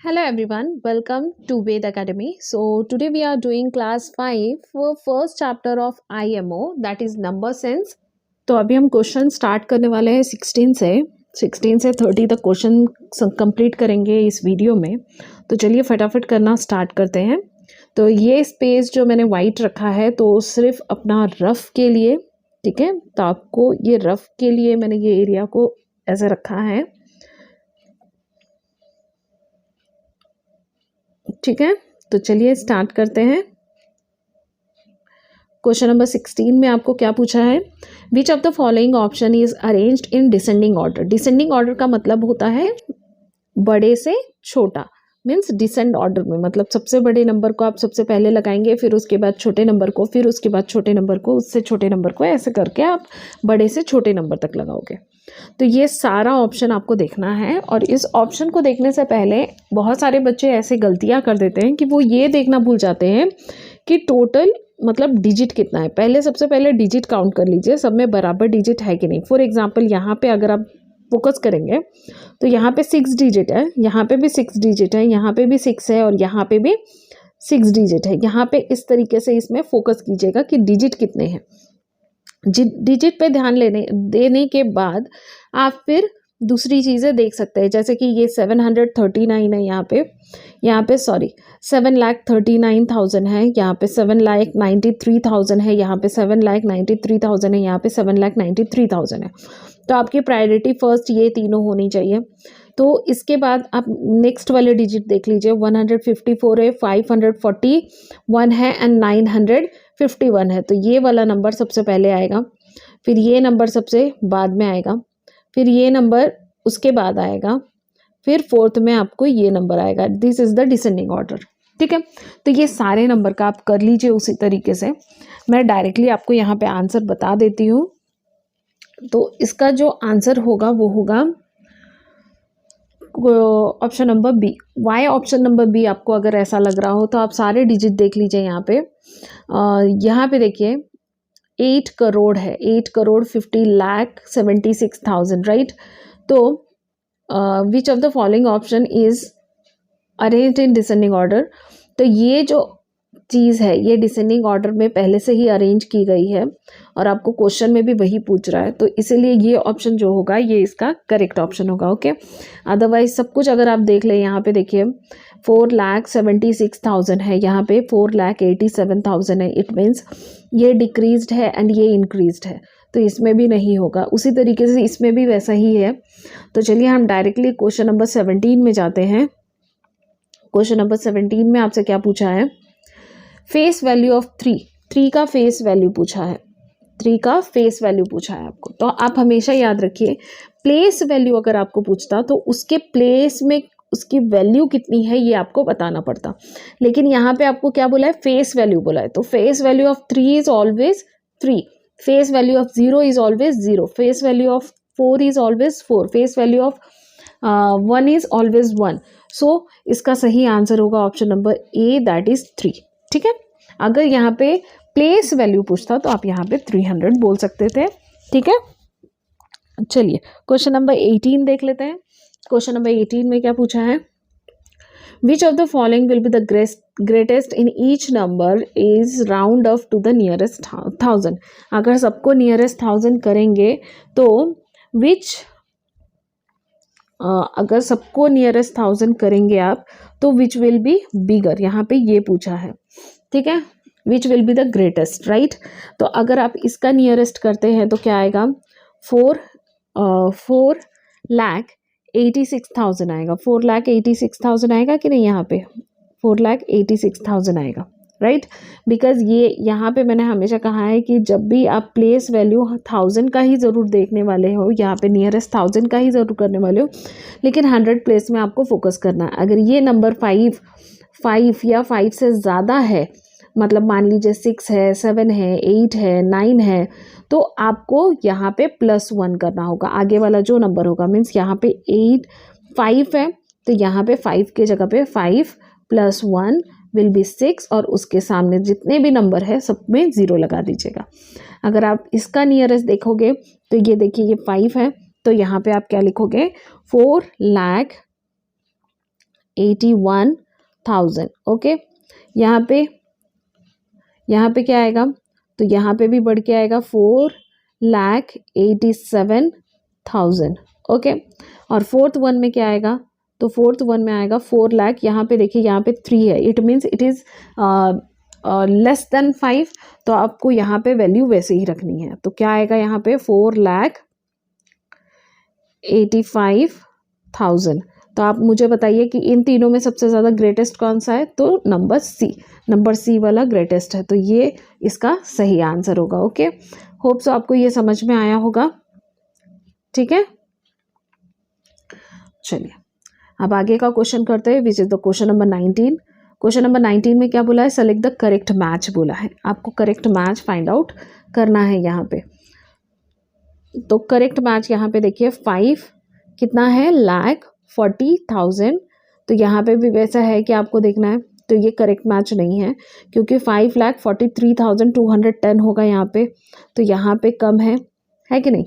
Hello everyone, welcome to Ved Academy. So today we are doing class 5 for first chapter of IMO, that is number sense. तो अभी हम question start करने वाले हैं 16 से 30 तक क्वेश्चन कंप्लीट करेंगे इस वीडियो में। तो चलिए फटाफट करना स्टार्ट करते हैं। तो ये स्पेस जो मैंने वाइट रखा है तो सिर्फ अपना रफ के लिए, ठीक है। तो आपको ये रफ के लिए मैंने ये एरिया को ऐसे रखा है, ठीक है। तो चलिए स्टार्ट करते हैं। क्वेश्चन नंबर 16 में आपको क्या पूछा है, which of the following option is arranged in descending order. Descending order का मतलब होता है बड़े से छोटा, मीन्स डिसेंड ऑर्डर में, मतलब सबसे बड़े नंबर को आप सबसे पहले लगाएंगे, फिर उसके बाद छोटे नंबर को, फिर उसके बाद छोटे नंबर को, उससे छोटे नंबर को, ऐसे करके आप बड़े से छोटे नंबर तक लगाओगे। तो ये सारा ऑप्शन आपको देखना है। और इस ऑप्शन को देखने से पहले बहुत सारे बच्चे ऐसे गलतियां कर देते हैं कि वो ये देखना भूल जाते हैं कि टोटल मतलब डिजिट कितना है। पहले सबसे पहले डिजिट काउंट कर लीजिए, सब में बराबर डिजिट है कि नहीं। फॉर एग्जांपल यहाँ पे अगर आप फोकस करेंगे तो यहाँ पे 6 डिजिट है, यहाँ पे भी 6 डिजिट है, यहाँ पे भी 6 है और यहाँ पे भी 6 डिजिट है। यहाँ पे इस तरीके से इसमें फोकस कीजिएगा कि डिजिट कितने हैं। डिजिट पे ध्यान देने के बाद आप फिर दूसरी चीज़ें देख सकते हैं, जैसे कि ये 739 है, यहाँ पे सॉरी 7,39,000 है, यहाँ पे 7,93,000 है, यहाँ पे 7,93,000 है, यहाँ पे 7,93,000 है। तो आपकी प्रायोरिटी फर्स्ट ये तीनों होनी चाहिए। तो इसके बाद आप नेक्स्ट वाले डिजिट देख लीजिए, 154 है, 541 है एंड 951 है। तो ये वाला नंबर सबसे पहले आएगा, फिर ये नंबर सबसे बाद में आएगा, फिर ये नंबर उसके बाद आएगा, फिर फोर्थ में आपको ये नंबर आएगा। This is the descending order, ठीक है। तो ये सारे नंबर का आप कर लीजिए उसी तरीके से। मैं डायरेक्टली आपको यहाँ पे आंसर बता देती हूँ। तो इसका जो आंसर होगा वो होगा option number B. Why option number B आपको अगर ऐसा लग रहा हो तो आप सारे डिजिट देख लीजिए। यहाँ पे देखिए 8 करोड़ है, 8,50,76,000, राइट। तो विच of the following option is arranged in descending order. तो ये जो चीज़ है ये डिसेंडिंग ऑर्डर में पहले से ही अरेंज की गई है और आपको क्वेश्चन में भी वही पूछ रहा है, तो इसीलिए ये ऑप्शन जो होगा ये इसका करेक्ट ऑप्शन होगा, ओके। अदरवाइज सब कुछ अगर आप देख लें, यहाँ पे देखिए 4,76,000 है, यहाँ पे 4,87,000 है, इट मीन्स ये डिक्रीज्ड है एंड ये इंक्रीज्ड है, तो इसमें भी नहीं होगा। उसी तरीके से इसमें भी वैसा ही है। तो चलिए हम डायरेक्टली क्वेश्चन नंबर 17 में जाते हैं। क्वेश्चन नंबर 17 में आपसे क्या पूछा है, फेस वैल्यू ऑफ 3 का फेस वैल्यू पूछा है, 3 का फेस वैल्यू पूछा है आपको। तो आप हमेशा याद रखिए, प्लेस वैल्यू अगर आपको पूछता तो उसके प्लेस में उसकी वैल्यू कितनी है ये आपको बताना पड़ता, लेकिन यहाँ पे आपको क्या बोला है, फेस वैल्यू बोला है। तो face value of 3 is always 3, face value of 0 is always 0, face value of 4 is always 4, face value of 1 is always 1। सो इसका सही आंसर होगा option number A, that is 3, ठीक है। अगर यहाँ पे प्लेस वैल्यू पूछता तो आप यहाँ पे 300 बोल सकते थे, ठीक है। चलिए क्वेश्चन नंबर 18 देख लेते हैं। क्वेश्चन नंबर 18 में क्या पूछा है, which of the following will be the greatest in each number is round off to the nearest 1000। अगर सबको नियरेस्ट 1000 करेंगे तो अगर सबको नियरेस्ट 1000 करेंगे आप तो विच विल बी बिगर, यहाँ पे ये पूछा है, ठीक है। विच will be the greatest, right. तो अगर आप इसका नियरेस्ट करते हैं तो क्या आएगा, 4,86,000 आएगा, 4,86,000 आएगा कि नहीं, यहाँ पे 4,86,000 आएगा, राइट। बिकॉज ये यहाँ पे मैंने हमेशा कहा है कि जब भी आप प्लेस वैल्यू 1000 का ही ज़रूर देखने वाले हो, यहाँ पे नियरेस्ट 1000 का ही ज़रूर करने वाले हो, लेकिन 100 प्लेस में आपको फोकस करना है। अगर ये नंबर 5 या 5 से ज़्यादा है, मतलब मान लीजिए 6 है, 7 है, 8 है, 9 है, तो आपको यहाँ पे +1 करना होगा, आगे वाला जो नंबर होगा। मीन्स यहाँ पे 5 है तो यहाँ पे 5 के जगह पे 5 + 1 विल बी 6 और उसके सामने जितने भी नंबर है सब में 0 लगा दीजिएगा। अगर आप इसका नियरेस्ट देखोगे तो ये देखिए ये 5 है, तो यहाँ पे आप क्या लिखोगे, 4,86,000 81,000। ओके, यहाँ पे क्या आएगा, तो यहाँ पे भी बढ़ के आएगा 4,87,000। ओके, और फोर्थ वन में क्या आएगा, तो फोर्थ वन में आएगा 4 लाख। यहाँ पे देखिए, यहाँ पे 3 है, it means it is less than 5, तो आपको यहाँ पे वैल्यू वैसे ही रखनी है। तो क्या आएगा यहाँ पे 4,85,000। तो आप मुझे बताइए कि इन तीनों में सबसे ज़्यादा ग्रेटेस्ट कौन सा है, तो नंबर सी वाला ग्रेटेस्ट है, तो ये इसका सही आंसर होगा। ओके, होप सो आपको ये समझ में आया होगा। ठीक है, चलिए अब आगे का क्वेश्चन करते हैं, which is the question number 19। Question number 19 में क्या बोला है, सेलेक्ट द करेक्ट मैच बोला है, आपको करेक्ट मैच फाइंड आउट करना है यहाँ पे। तो करेक्ट मैच यहाँ पे देखिए 5 कितना है, 1,40,000। तो यहाँ पे भी वैसा है कि आपको देखना है, तो ये करेक्ट मैच नहीं है क्योंकि 5,43,210 होगा यहाँ पे, तो यहाँ पे कम है कि नहीं।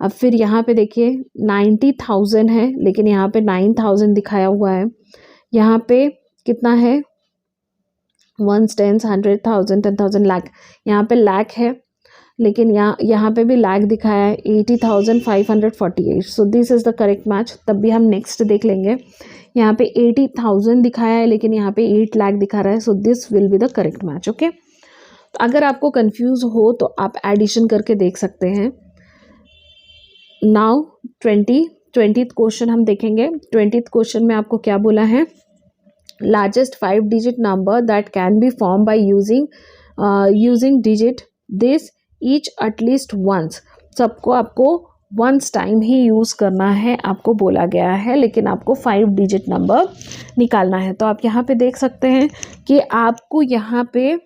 अब फिर यहाँ पे देखिए 90,000 है, लेकिन यहाँ पे 9,000 दिखाया हुआ है। यहाँ पे कितना है, 1 10 100,000 10,000 लाख, यहाँ पे लाख है, लेकिन यहाँ पे भी लाख दिखाया है 80,548। So this is the correct match. तब भी हम नेक्स्ट देख लेंगे, यहाँ पे 80,000 दिखाया है, लेकिन यहाँ पे 8 लाख दिखा रहा है, so this will be the correct match. Okay, तो अगर आपको कंफ्यूज हो तो आप एडिशन करके देख सकते हैं। नाउ 20th क्वेश्चन हम देखेंगे। 20th क्वेश्चन में आपको क्या बोला है, largest 5 digit number that can be form by using digit this each at least once. सबको आपको वंस टाइम ही यूज़ करना है, आपको बोला गया है, लेकिन आपको 5 डिजिट नंबर निकालना है। तो आप यहाँ पे देख सकते हैं कि आपको यहाँ पे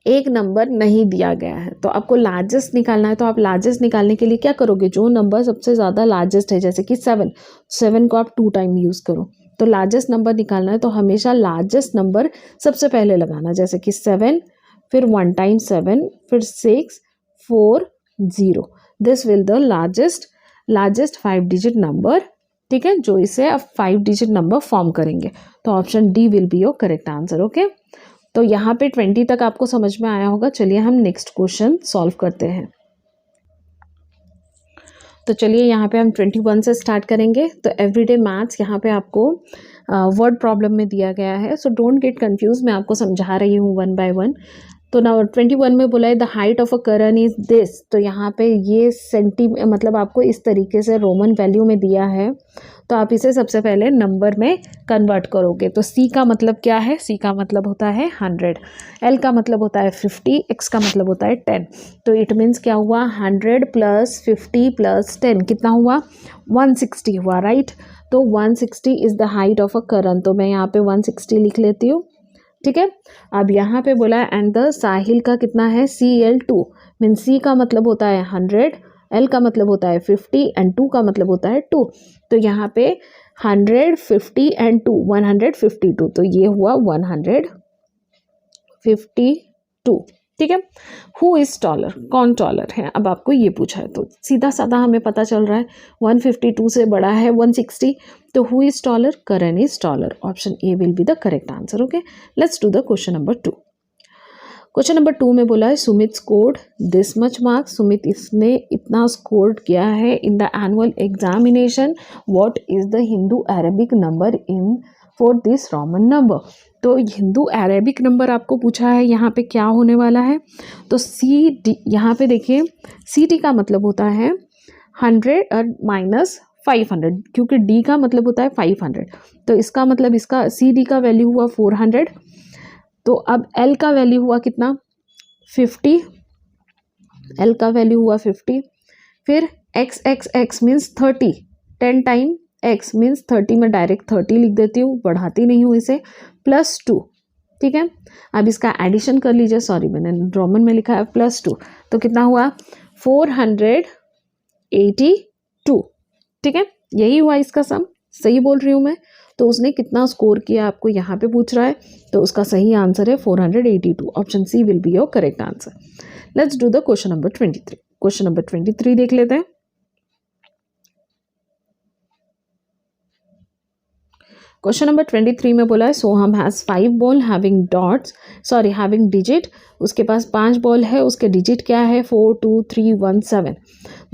एक नंबर नहीं दिया गया है, तो आपको लार्जेस्ट निकालना है। तो आप लार्जेस्ट निकालने के लिए क्या करोगे, जो नंबर सबसे ज़्यादा लार्जेस्ट है, जैसे कि 7 को आप 2 टाइम यूज़ करो, तो लार्जेस्ट नंबर निकालना है, तो हमेशा लार्जेस्ट नंबर सबसे पहले लगाना, जैसे कि 7, फिर 1 टाइम 7, फिर 6 4 0। This will the largest 5 digit number. ठीक है, जो इसे अब 5 डिजिट नंबर फॉर्म करेंगे। तो option D will be your correct answer. Okay, तो यहाँ पे 20 तक आपको समझ में आया होगा। चलिए हम नेक्स्ट क्वेश्चन सॉल्व करते हैं। तो चलिए यहाँ पे हम 21 से स्टार्ट करेंगे। तो एवरीडे मैथ्स यहाँ पे आपको वर्ड प्रॉब्लम में दिया गया है, सो डोंट गेट कंफ्यूज, मैं आपको समझा रही हूँ 1 बाय 1। तो ना 21 में बोला है the height of a Karan is this. तो यहाँ पे ये मतलब आपको इस तरीके से रोमन वैल्यू में दिया है, तो आप इसे सबसे पहले नंबर में कन्वर्ट करोगे। तो सी का मतलब क्या है, सी का मतलब होता है 100, एल का मतलब होता है 50, एक्स का मतलब होता है 10। तो इट मीन्स क्या हुआ, 100 + 50 + 10 कितना हुआ, 160 हुआ, राइट। तो 160 is the height of a Karan, तो मैं यहाँ पे 160 लिख लेती हूँ। ठीक है, अब यहाँ पे बोला है एंड द साहिल का कितना है, CL2 मीन सी का मतलब होता है 100, एल का मतलब होता है 50 एंड 2 का मतलब होता है 2। तो यहाँ पे 100 50 एंड 2 152, तो ये हुआ 152। ठीक है, हु इज टॉलर, कौन टॉलर है, अब आपको ये पूछा है, तो सीधा साधा हमें पता चल रहा है 152 से बड़ा है 160, तो who is taller, Karan is taller. Option A will be the correct answer. Okay, let's do the question number 2। Question number 2 में बोला है Sumit scored this much marks. Sumit इसने इतना स्कोर किया है in the annual examination, what is the Hindu Arabic number in for this Roman number. तो Hindu Arabic number आपको पूछा है, यहाँ पे क्या होने वाला है, तो सी डी, यहाँ पे देखिए CT का मतलब होता है 100 और -500, क्योंकि D का मतलब होता है 500, तो इसका मतलब इसका CD का वैल्यू हुआ 400। तो अब L का वैल्यू हुआ कितना, 50, L का वैल्यू हुआ 50, फिर x means 30, 10 time x means 30, में डायरेक्ट 30 लिख देती हूँ, बढ़ाती नहीं हूँ इसे, +2। ठीक है, अब इसका एडिशन कर लीजिए, सॉरी मैंने रोमन में लिखा है +2, तो कितना हुआ 482। ठीक है, यही हुआ इसका सम, सही बोल रही हूँ मैं। तो उसने कितना स्कोर किया आपको यहाँ पे पूछ रहा है, तो उसका सही आंसर है 482। Option C will be your correct answer. Let's do the question number 23। Question number 23 देख लेते हैं। क्वेश्चन नंबर 23 में बोला है सोहम हैज़ 5 बॉल हैविंग डिजिट, उसके पास 5 बॉल है, उसके डिजिट क्या है 4 2 3 1 7।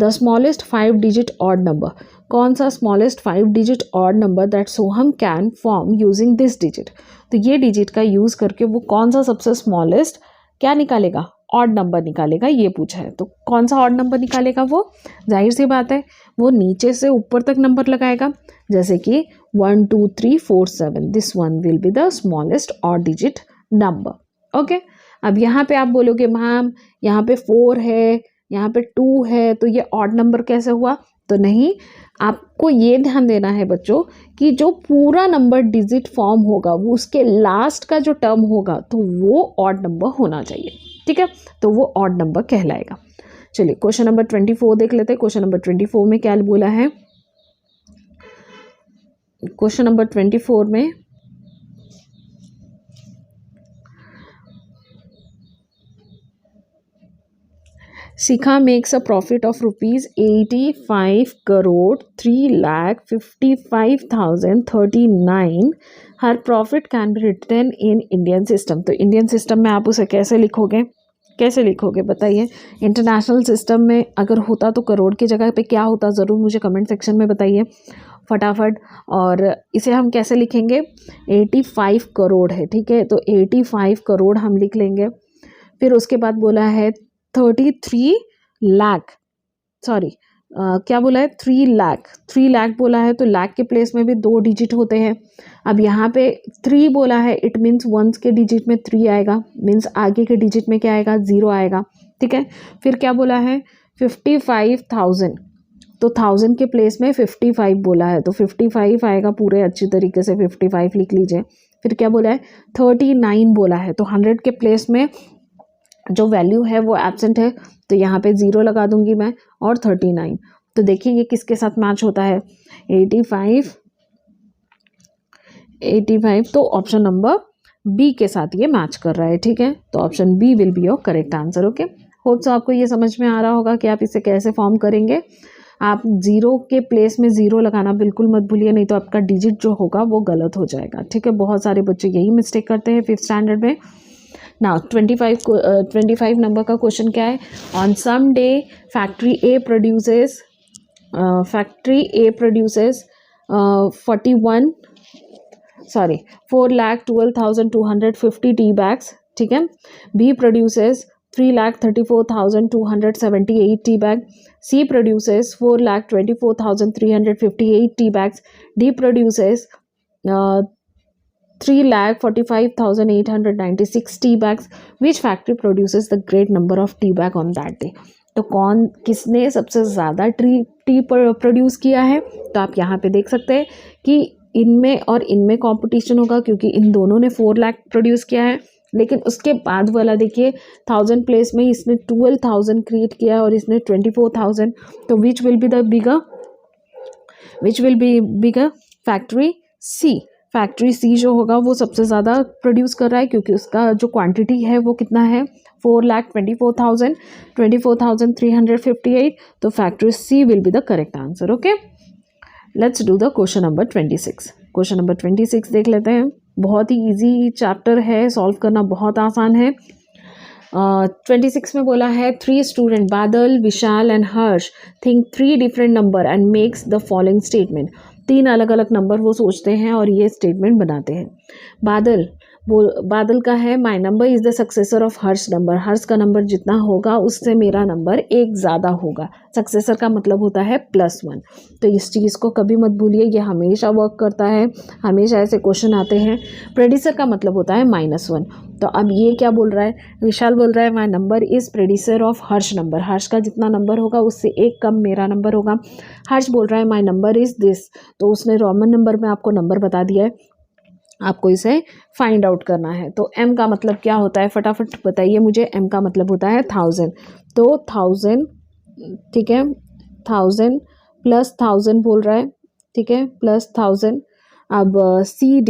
The smallest 5 digit odd number, कौन सा smallest 5 digit odd number that Soham can form using this digit. तो ये डिजिट का यूज़ करके वो कौन सा सबसे स्मॉलेस्ट क्या निकालेगा, ऑड नंबर निकालेगा, ये पूछा है। तो कौन सा ऑड नंबर निकालेगा वो, जाहिर सी बात है वो नीचे से ऊपर तक नंबर लगाएगा, जैसे कि 1 2 3 4 7, this one will be the smallest odd digit number. Okay, अब यहाँ पे आप बोलोगे मैम यहाँ पे 4 है, यहाँ पे 2 है, तो ये ऑड नंबर कैसे हुआ। तो नहीं, आपको ये ध्यान देना है बच्चों कि जो पूरा नंबर डिजिट फॉर्म होगा वो उसके लास्ट का जो टर्म होगा तो वो ऑड नंबर होना चाहिए, ठीक है, तो वो ऑड नंबर कहलाएगा। चलिए क्वेश्चन नंबर 24 देख लेते हैं। क्वेश्चन नंबर 24 में क्या बोला है, क्वेश्चन नंबर 24 में Shikha makes a profit of ₹85 crore 3,55,039। हर profit can be written in Indian system. तो इंडियन सिस्टम में आप उसे कैसे लिखोगे, कैसे लिखोगे बताइए। इंटरनेशनल सिस्टम में अगर होता तो करोड़ की जगह पे क्या होता, ज़रूर मुझे कमेंट सेक्शन में बताइए फटाफट। और इसे हम कैसे लिखेंगे, 85 करोड़ है, ठीक है, तो 85 करोड़ हम लिख लेंगे। फिर उसके बाद बोला है 33 लाख, सॉरी क्या बोला है 3 लाख बोला है, तो लाख के प्लेस में भी 2 डिजिट होते हैं। अब यहाँ पे 3 बोला है, इट मीन्स वंस के डिजिट में 3 आएगा, मीन्स आगे के डिजिट में क्या आएगा 0 आएगा, ठीक है। फिर क्या बोला है 55,000, तो 1000 के प्लेस में 55 बोला है, तो 55 आएगा पूरे अच्छी तरीके से 55 लिख लीजिए। फिर क्या बोला है 39 बोला है, तो 100 के प्लेस में जो वैल्यू है वो एब्सेंट है, तो यहाँ पे 0 लगा दूंगी मैं, और 39। तो देखिए ये किसके साथ मैच होता है 85, तो ऑप्शन नंबर बी के साथ ये मैच कर रहा है, ठीक है। तो option B will be your correct answer. Okay, hope so आपको ये समझ में आ रहा होगा कि आप इसे कैसे फॉर्म करेंगे। आप 0 के प्लेस में 0 लगाना बिल्कुल मत भूलिए, नहीं तो आपका डिजिट जो होगा वो गलत हो जाएगा, ठीक है। बहुत सारे बच्चे यही मिस्टेक करते हैं 5th स्टैंडर्ड में। नाउ 25 नंबर का क्वेश्चन क्या है, on some day factory A produces 4,12,250 tea bags, ठीक है। B produces 3,34,278 tea bag, C produces 4,24,358 tea bags, D produces 3,45,896 tea bags. Which factory produces the great number of tea bag on that day. तो किसने सबसे ज़्यादा T produce किया है, तो आप यहाँ पे देख सकते हैं कि इनमें और इनमें कंपटीशन होगा, क्योंकि इन दोनों ने 4 लाख प्रोड्यूस किया है। लेकिन उसके बाद वाला देखिए 1000 प्लेस में इसने 12,000 क्रिएट किया है और इसने 24,000। तो which will be bigger factory C. Factory C जो होगा वो सबसे ज़्यादा प्रोड्यूस कर रहा है, क्योंकि उसका जो क्वांटिटी है वो कितना है 4,24,358। तो factory C will be the correct answer. Okay, let's do the question number 26। Question number 26 देख लेते हैं। बहुत ही इजी चैप्टर है, सॉल्व करना बहुत आसान है। 26 में बोला है 3 student Badal, Vishal and Harsh think 3 different number and makes the following statement. 3 अलग अलग नंबर वो सोचते हैं और ये स्टेटमेंट बनाते हैं। बादल का है my number is the successor of Harsh number. Harsh का नंबर जितना होगा उससे मेरा नंबर 1 ज़्यादा होगा। सक्सेसर का मतलब होता है +1। तो इस चीज़ को कभी मत भूलिए, ये हमेशा वर्क करता है, हमेशा ऐसे क्वेश्चन आते हैं। प्रेडिसर का मतलब होता है -1। तो अब ये क्या बोल रहा है, विशाल बोल रहा है my number is predecessor of Harsh number. Harsh का जितना नंबर होगा उससे 1 कम मेरा नंबर होगा। हर्ष बोल रहा है माई नंबर इज़ दिस, तो उसने रोमन नंबर में आपको नंबर बता दिया है, आपको इसे फाइंड आउट करना है। तो m का मतलब क्या होता है, फटाफट बताइए मुझे। m का मतलब होता है 1000। तो 1000, ठीक है, 1000 + 1000 बोल रहा है, ठीक है, +1000। अब सी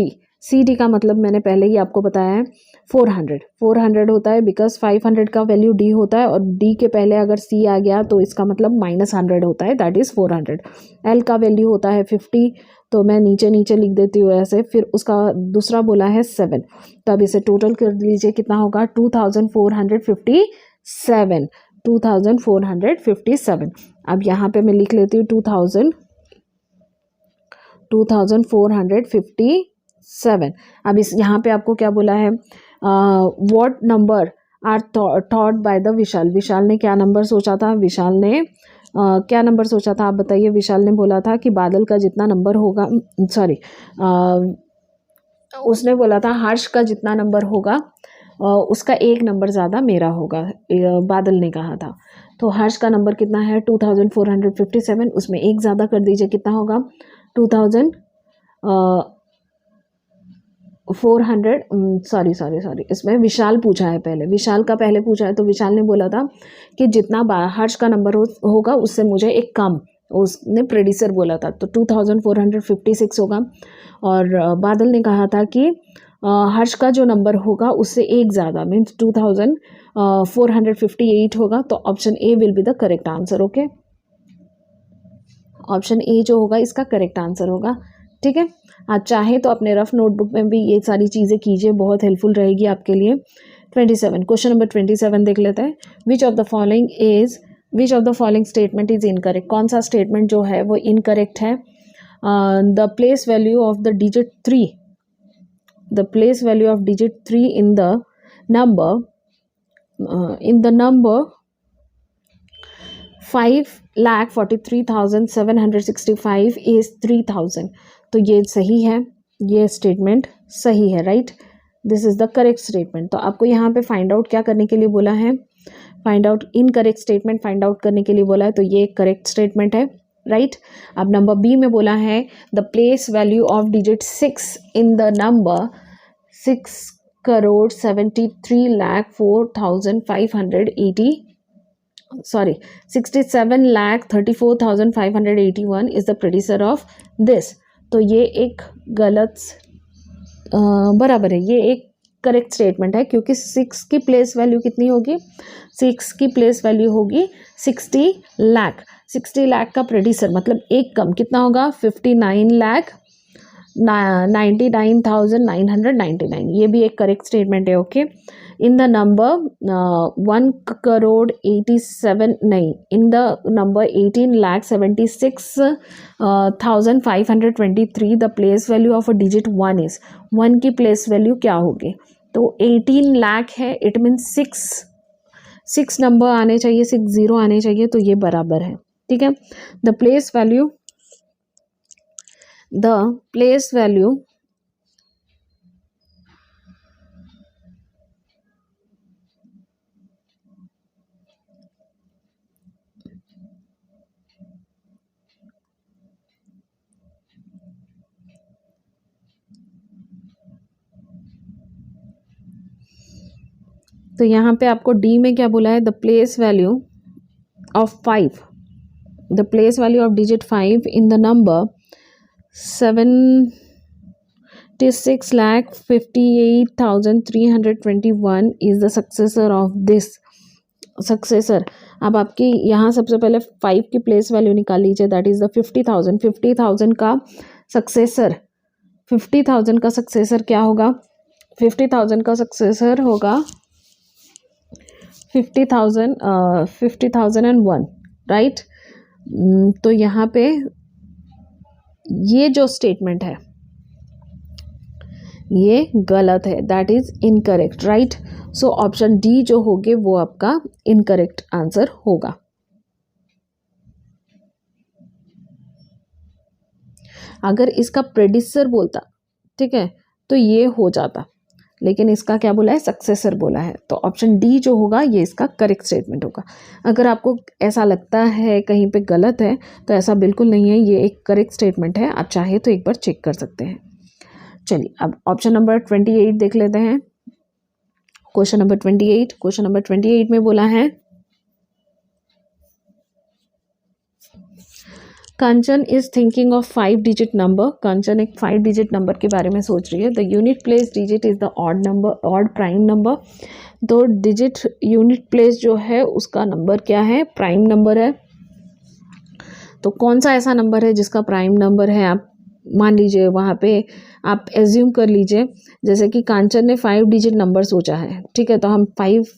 डी का मतलब मैंने पहले ही आपको बताया है 400 होता है बिकॉज 500 का वैल्यू डी होता है और डी के पहले अगर सी आ गया तो इसका मतलब -100 होता है, दैट इज़ 400। एल का वैल्यू होता है 50, तो मैं नीचे नीचे लिख देती हूँ ऐसे। फिर उसका दूसरा बोला है 7, तो अब इसे टोटल कर लीजिए कितना होगा 2457, 2457। अब यहाँ पे मैं लिख लेती हूँ 2457। अब इस यहाँ पे आपको क्या बोला है, what number are thought by the Vishal. Vishal ने क्या नंबर सोचा था, विशाल ने क्या नंबर सोचा था आप बताइए। विशाल ने बोला था कि बादल का जितना नंबर होगा, सॉरी उसने बोला था हर्ष का जितना नंबर होगा उसका एक नंबर ज़्यादा मेरा होगा, बादल ने कहा था। तो हर्ष का नंबर कितना है 2457, उसमें एक ज़्यादा कर दीजिए कितना होगा 2400, सॉरी इसमें विशाल पूछा है पहले, विशाल का पहले पूछा है। तो विशाल ने बोला था कि जितना हर्ष का नंबर होगा उससे मुझे एक कम, उसने प्रेडिसर बोला था, तो 2456 होगा। और बादल ने कहा था कि हर्ष का जो नंबर होगा उससे एक ज़्यादा मीन्स 2458 होगा। तो option A will be the correct answer. Okay, option A जो होगा इसका करेक्ट आंसर होगा। ठीक है, आप चाहे तो अपने रफ नोटबुक में भी ये सारी चीज़ें कीजिए, बहुत हेल्पफुल रहेगी आपके लिए। 27, क्वेश्चन नंबर 27 देख लेते हैं। विच of the following statement is incorrect. कौन सा स्टेटमेंट जो है वो इनकरेक्ट है। The place value of the digit 3 in the number 5,43,765 is 3000। तो ये सही है, ये स्टेटमेंट सही है, right, this is the correct statement. तो आपको यहाँ पे फाइंड आउट क्या करने के लिए बोला है, find out incorrect statement find out करने के लिए बोला है, तो ये करेक्ट स्टेटमेंट है, राइट। अब नंबर बी में बोला है the place value of digit 6 in the number 67,34,581 is the predecessor of this। तो ये एक गलत बराबर है, ये एक करेक्ट स्टेटमेंट है क्योंकि 6 की प्लेस वैल्यू कितनी होगी, 6 की प्लेस वैल्यू होगी 60 लाख। 60 लाख का प्रेडिसर मतलब एक कम कितना होगा 59,99,999। ये भी एक करेक्ट स्टेटमेंट है। ओके, इन द नंबर 1,87 नहीं, इन the number 18,76,523 the place value of a digit 1 is 1 की प्लेस वैल्यू क्या होगी, तो 18 लाख है, इट मीन 6 नंबर आने चाहिए, 6 0 आने चाहिए, तो ये बराबर है। ठीक है, द प्लेस वैल्यू तो यहाँ पे आपको डी में क्या बोला है, the place value of digit 5 in the number 76,58,321 is the successor of this successor. अब आपकी यहाँ सबसे पहले 5 की प्लेस वैल्यू निकाल लीजिए, दैट इज द 50,000। 50,000 का सक्सेसर, 50,000 का सक्सेसर क्या होगा, 50,000 का सक्सेसर होगा 50,001, राइट। तो यहाँ पे ये जो स्टेटमेंट है ये गलत है, that is incorrect, right. So option D जो होगे वो आपका इनकरेक्ट आंसर होगा। अगर इसका प्रेडिसर बोलता, ठीक है, तो ये हो जाता, लेकिन इसका क्या बोला है, सक्सेसर बोला है, तो ऑप्शन डी जो होगा ये इसका करेक्ट स्टेटमेंट होगा। अगर आपको ऐसा लगता है कहीं पे गलत है तो ऐसा बिल्कुल नहीं है, ये एक करेक्ट स्टेटमेंट है, आप चाहे तो एक बार चेक कर सकते हैं। चलिए अब ऑप्शन नंबर 28 देख लेते हैं। क्वेश्चन नंबर 28 में बोला है Kanchan is thinking of 5 digit number. Kanchan एक 5 डिजिट नंबर के बारे में सोच रही है। The unit place digit is the odd number, odd prime number. तो डिजिट यूनिट प्लेस जो है उसका नंबर क्या है, प्राइम नंबर है। तो कौन सा ऐसा नंबर है जिसका प्राइम नंबर है, आप मान लीजिए वहाँ पे आप एज्यूम कर लीजिए जैसे कि कांचन ने 5 डिजिट नंबर सोचा है, ठीक है। तो हम 5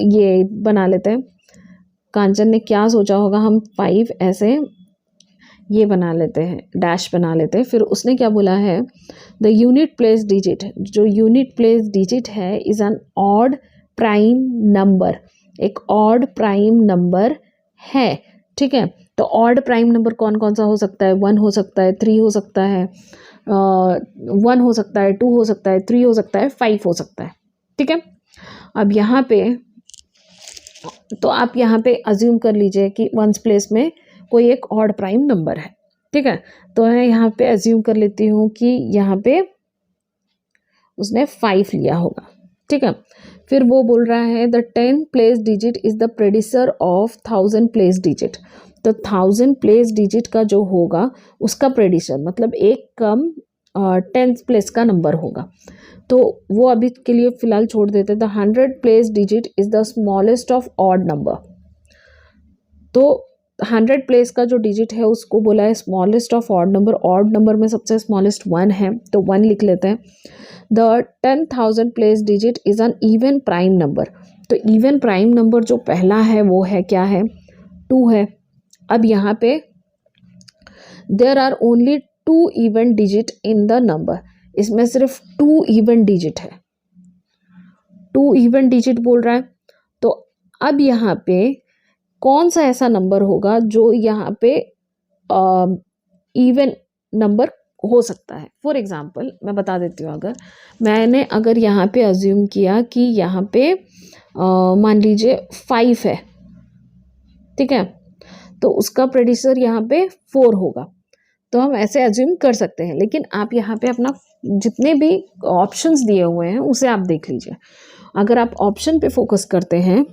ये बना लेते हैं। कांचन ने क्या सोचा होगा, हम 5 ऐसे ये बना लेते हैं, डैश बना लेते हैं। फिर उसने क्या बोला है, द यूनिट प्लेस डिजिट, जो यूनिट प्लेस डिजिट है is an odd prime number, एक ऑड प्राइम नंबर है, ठीक है। तो ऑड प्राइम नंबर कौन कौन सा हो सकता है, 1 हो सकता है, 3 हो सकता है, 1 हो सकता है, 2 हो सकता है, 3 हो सकता है, 5 हो सकता है, ठीक है। अब यहाँ पे तो आप यहाँ पे अज्यूम कर लीजिए कि वंस प्लेस में कोई एक ऑड प्राइम नंबर है, ठीक है। तो मैं यहाँ पे अज्यूम कर लेती हूँ कि यहाँ पे उसने 5 लिया होगा, ठीक है। फिर वो बोल रहा है the 10 place digit is the प्रेडिसर ऑफ 1000 प्लेस डिजिट। तो 1000 प्लेस डिजिट का जो होगा उसका प्रेडिसर मतलब एक कम 10th प्लेस का नंबर होगा। तो वो अभी के लिए फिलहाल छोड़ देते हैं। The 100 place digit is the smallest of odd number. तो 100 प्लेस का जो डिजिट है उसको बोला है smallest of odd number. Odd number में सबसे स्मॉलेस्ट 1 है, तो 1 लिख लेते हैं। The 10,000 place digit is an even prime number. तो इवन प्राइम नंबर जो पहला है वो है क्या है, 2 है। अब यहाँ पे there are only 2 even digit in the number, इसमें सिर्फ 2 इवन डिजिट है, 2 इवन डिजिट बोल रहा है। तो अब यहाँ पे कौन सा ऐसा नंबर होगा जो यहाँ पे इवन नंबर हो सकता है। फॉर एग्जाम्पल मैं बता देती हूँ, अगर यहाँ पे अज्यूम किया कि यहाँ पे मान लीजिए 5 है, ठीक है, तो उसका प्रेडिसर यहाँ पे 4 होगा। तो हम ऐसे अज्यूम कर सकते हैं, लेकिन आप यहाँ पे अपना जितने भी ऑप्शंस दिए हुए हैं उसे आप देख लीजिए। अगर आप ऑप्शन पे फोकस करते हैं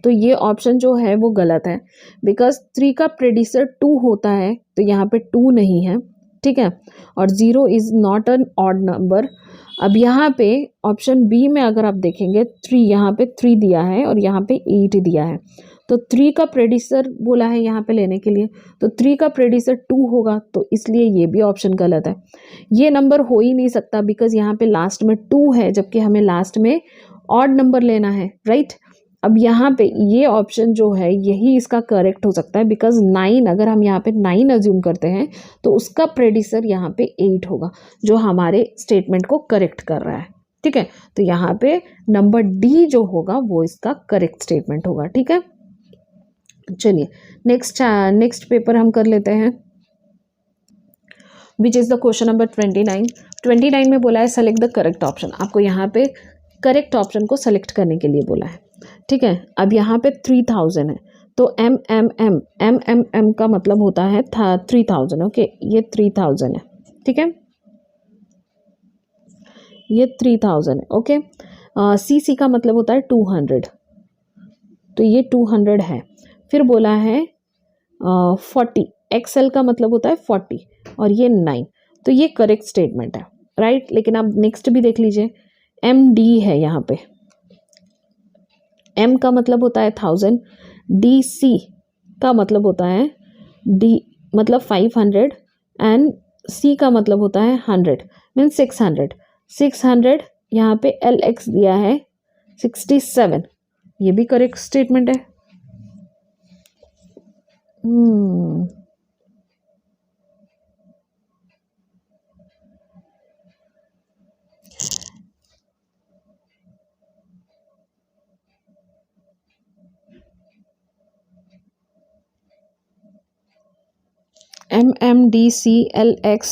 तो ये ऑप्शन जो है वो गलत है, बिकॉज 3 का प्रेडिसर 2 होता है, तो यहाँ पे 2 नहीं है, ठीक है। और 0 is not an odd number. अब यहाँ पे ऑप्शन बी में अगर आप देखेंगे 3, यहाँ पे 3 दिया है और यहाँ पे 8 दिया है। तो 3 का प्रेडिसर बोला है यहाँ पे लेने के लिए, तो 3 का प्रेडिसर 2 होगा, तो इसलिए ये भी ऑप्शन गलत है। ये नंबर हो ही नहीं सकता, बिकॉज यहाँ पे लास्ट में 2 है, जबकि हमें लास्ट में ऑड नंबर लेना है, राइट। अब यहाँ पे ये ऑप्शन जो है यही इसका करेक्ट हो सकता है, बिकॉज 9, अगर हम यहाँ पे 9 अज्यूम करते हैं तो उसका प्रेडिसर यहाँ पे 8 होगा, जो हमारे स्टेटमेंट को करेक्ट कर रहा है, ठीक है। तो यहाँ पे नंबर डी जो होगा वो इसका करेक्ट स्टेटमेंट होगा, ठीक है। चलिए नेक्स्ट पेपर हम कर लेते हैं, which is the question number 29 में बोला है सेलेक्ट द करेक्ट ऑप्शन। आपको यहाँ पे करेक्ट ऑप्शन को सेलेक्ट करने के लिए बोला है, ठीक है। अब यहाँ पे 3000 है, तो एम का मतलब होता है 3000, ओके। ये 3000 है, ठीक है, ये 3000 है, ओके। सी का मतलब होता है 200, तो ये 200 है। फिर बोला है 40, एक्सएल का मतलब होता है 40 और ये 9, तो ये करेक्ट स्टेटमेंट है, राइट। लेकिन आप नेक्स्ट भी देख लीजिए, एम डी है यहाँ पे, एम का मतलब होता है 1000, डी सी का मतलब होता है डी मतलब 500 एंड सी का मतलब होता है 100 मीन 600 यहाँ पे एल एक्स दिया है 67, ये भी करेक्ट स्टेटमेंट है। MMDCLX,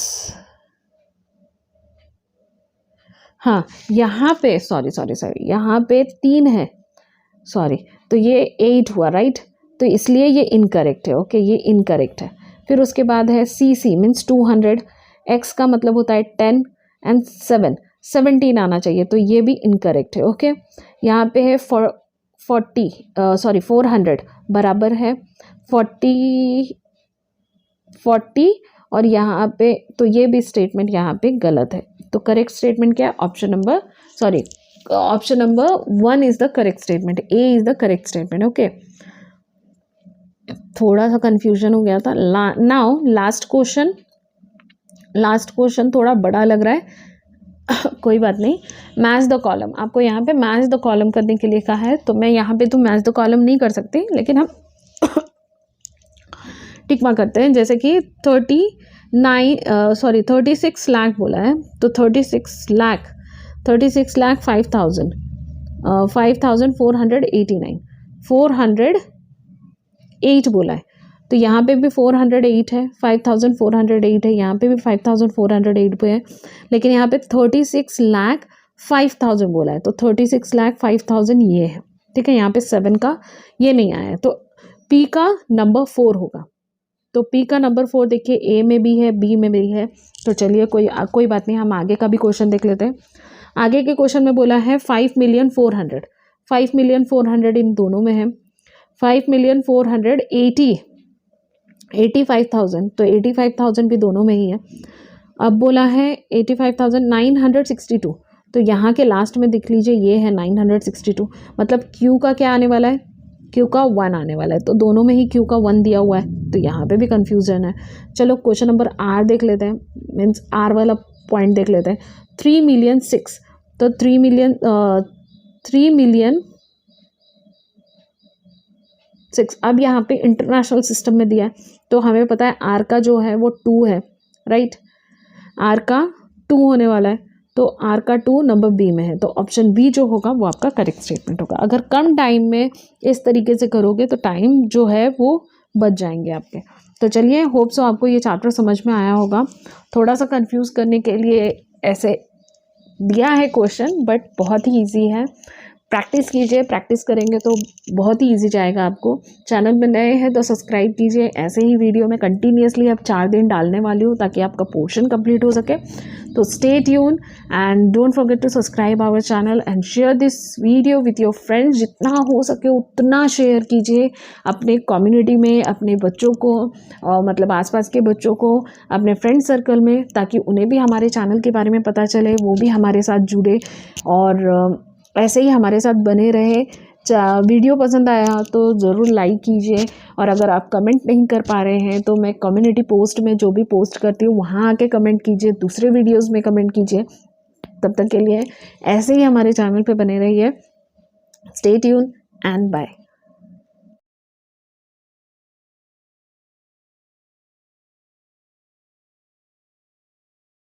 हाँ यहाँ पे सॉरी यहाँ पे 3 है, सॉरी, तो ये 8 हुआ, राइट। तो इसलिए ये इनकरेक्ट है, ओके, ये इनकरेक्ट है। फिर उसके बाद है CC मीन्स 200, X का मतलब होता है 10 एंड 17 आना चाहिए, तो ये भी इनकरेक्ट है, ओके। यहाँ पे है 400 बराबर है 40 40 और यहाँ पे तो ये भी स्टेटमेंट यहाँ पे गलत है। तो करेक्ट स्टेटमेंट क्या है? Option number 1 is the correct statement, A is the correct statement. Okay, थोड़ा सा कंफ्यूजन हो गया था। नाउ लास्ट क्वेश्चन थोड़ा बड़ा लग रहा है कोई बात नहीं। मैच द कॉलम, आपको यहाँ पे मैच द कॉलम करने के लिए कहा है, तो मैं यहाँ पे तो मैच द कॉलम नहीं कर सकती, लेकिन हम टिक मार्क करते हैं। जैसे कि 36 लाख बोला है, तो 36 लाख 5,000 5,489 408 बोला है, तो यहाँ पे भी 408 है, 5,408 है, यहाँ पे भी 5,408 पे है, लेकिन यहाँ पे 36 लाख 5,000 बोला है, तो 36 लाख 5,000 ये है। ठीक है, यहाँ पे 7 का ये नहीं आया है, तो पी का नंबर 4 होगा। तो पी का नंबर 4 देखिए, ए में भी है, बी में भी है। तो चलिए कोई बात नहीं, हम आगे का भी क्वेश्चन देख लेते हैं। आगे के क्वेश्चन में बोला है 5,400,000 इन दोनों में है। 85,000 तो 85,000 भी दोनों में ही है। अब बोला है 85,962, तो यहाँ के लास्ट में देख लीजिए ये है 962, मतलब क्यू का क्या आने वाला है? क्यू का 1 आने वाला है, तो दोनों में ही क्यू का 1 दिया हुआ है, तो यहाँ पे भी कंफ्यूजन है। चलो क्वेश्चन नंबर आर देख लेते हैं, मीन्स आर वाला पॉइंट देख लेते हैं। 3,000,006, तो 3,000,006 अब यहाँ पे इंटरनेशनल सिस्टम में दिया है, तो हमें पता है आर का जो है वो 2 है, राइट? आर का 2 होने वाला है, तो आर का 2 नंबर बी में है, तो ऑप्शन बी जो होगा वो आपका करेक्ट स्टेटमेंट होगा। अगर कम टाइम में इस तरीके से करोगे तो टाइम जो है वो बच जाएंगे आपके। तो चलिए, होप सो आपको ये चैप्टर समझ में आया होगा। थोड़ा सा कंफ्यूज करने के लिए ऐसे दिया है क्वेश्चन, बट बहुत ही ईजी है। प्रैक्टिस कीजिए, प्रैक्टिस करेंगे तो बहुत ही ईजी जाएगा आपको। चैनल में नए हैं तो सब्सक्राइब कीजिए, ऐसे ही वीडियो मैं कंटिन्यूसली अब 4 दिन डालने वाली हूँ ताकि आपका पोर्शन कंप्लीट हो सके। तो stay tune and don't forget to subscribe our channel and share this video with your friends. जितना हो सके उतना शेयर कीजिए अपने कम्युनिटी में, अपने बच्चों को, मतलब आसपास के बच्चों को, अपने फ्रेंड सर्कल में, ताकि उन्हें भी हमारे चैनल के बारे में पता चले, वो भी हमारे साथ जुड़े और ऐसे ही हमारे साथ बने रहे। वीडियो पसंद आया तो ज़रूर लाइक कीजिए, और अगर आप कमेंट नहीं कर पा रहे हैं तो मैं कम्युनिटी पोस्ट में जो भी पोस्ट करती हूँ वहाँ आके कमेंट कीजिए, दूसरे वीडियोस में कमेंट कीजिए। तब तक के लिए ऐसे ही हमारे चैनल पे बने रहिए। Stay tune and bye.